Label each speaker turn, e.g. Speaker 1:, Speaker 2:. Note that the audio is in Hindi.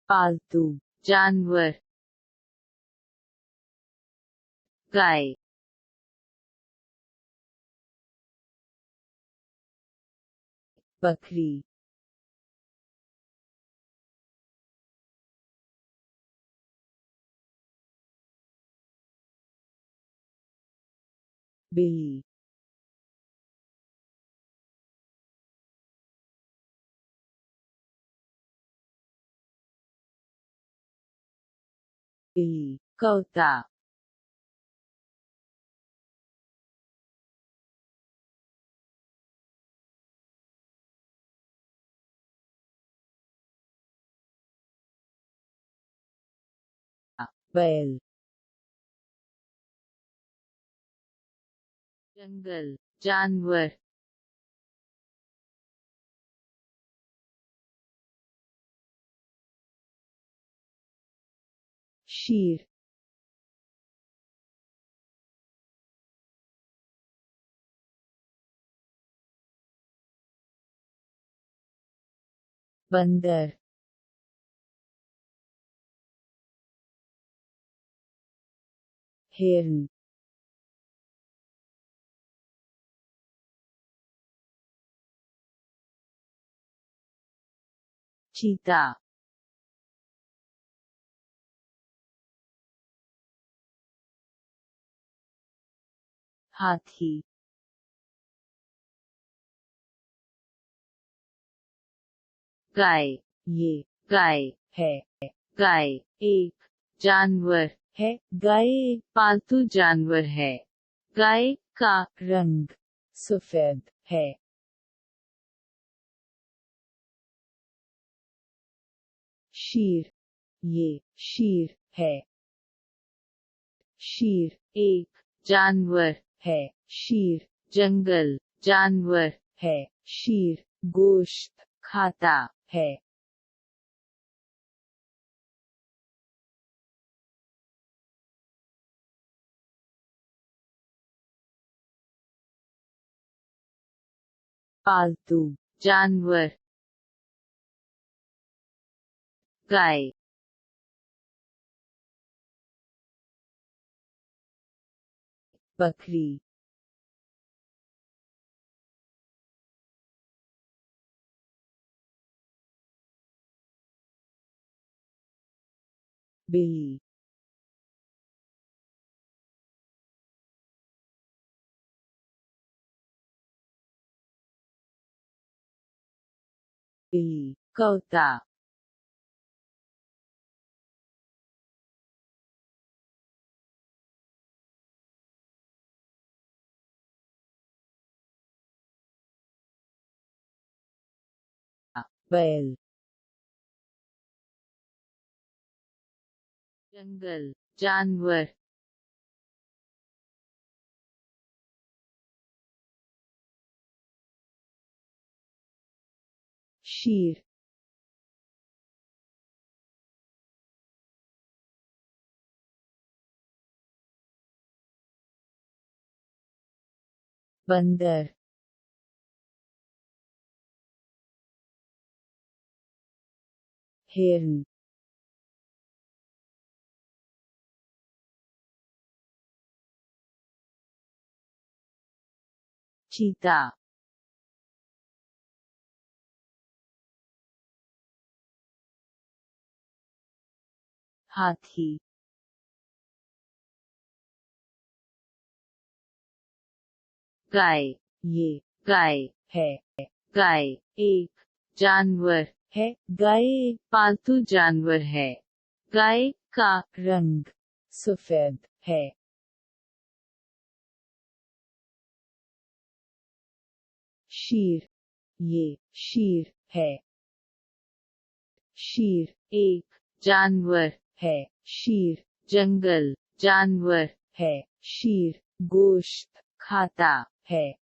Speaker 1: पालतू
Speaker 2: जानवर, गाय,
Speaker 1: बकरी बिल्ली बिल्ली
Speaker 2: कौता,
Speaker 1: बैल
Speaker 2: जंगल, जानवर,
Speaker 1: शीर बंदर हिरन
Speaker 2: चीता,
Speaker 1: हाथी
Speaker 2: गाय,
Speaker 1: ये
Speaker 2: गाय,
Speaker 1: है
Speaker 2: गाय एक जानवर
Speaker 1: है गाय एक
Speaker 2: पालतू जानवर है। गाय का
Speaker 1: रंग सफेद है। शीर ये शीर है। शीर
Speaker 2: एक जानवर
Speaker 1: है। शीर
Speaker 2: जंगल, जानवर
Speaker 1: है। शीर गोश्त
Speaker 2: खाता
Speaker 1: है। पालतू
Speaker 2: जानवर, गाय,
Speaker 1: बकरी बिल्ली बिल्ली
Speaker 2: कौता,
Speaker 1: बैल
Speaker 2: जंगल, जानवर,
Speaker 1: शीर बंदर हिरन
Speaker 2: चीता,
Speaker 1: हाथी
Speaker 2: गाय,
Speaker 1: ये
Speaker 2: गाय
Speaker 1: है
Speaker 2: गाय एक जानवर
Speaker 1: है गाय एक
Speaker 2: पालतू जानवर है। गाय का
Speaker 1: रंग सफेद है। शीर ये शीर है। शीर
Speaker 2: एक जानवर
Speaker 1: है। शीर
Speaker 2: जंगल, जानवर
Speaker 1: है। शीर गोश्त
Speaker 2: खाता
Speaker 1: है।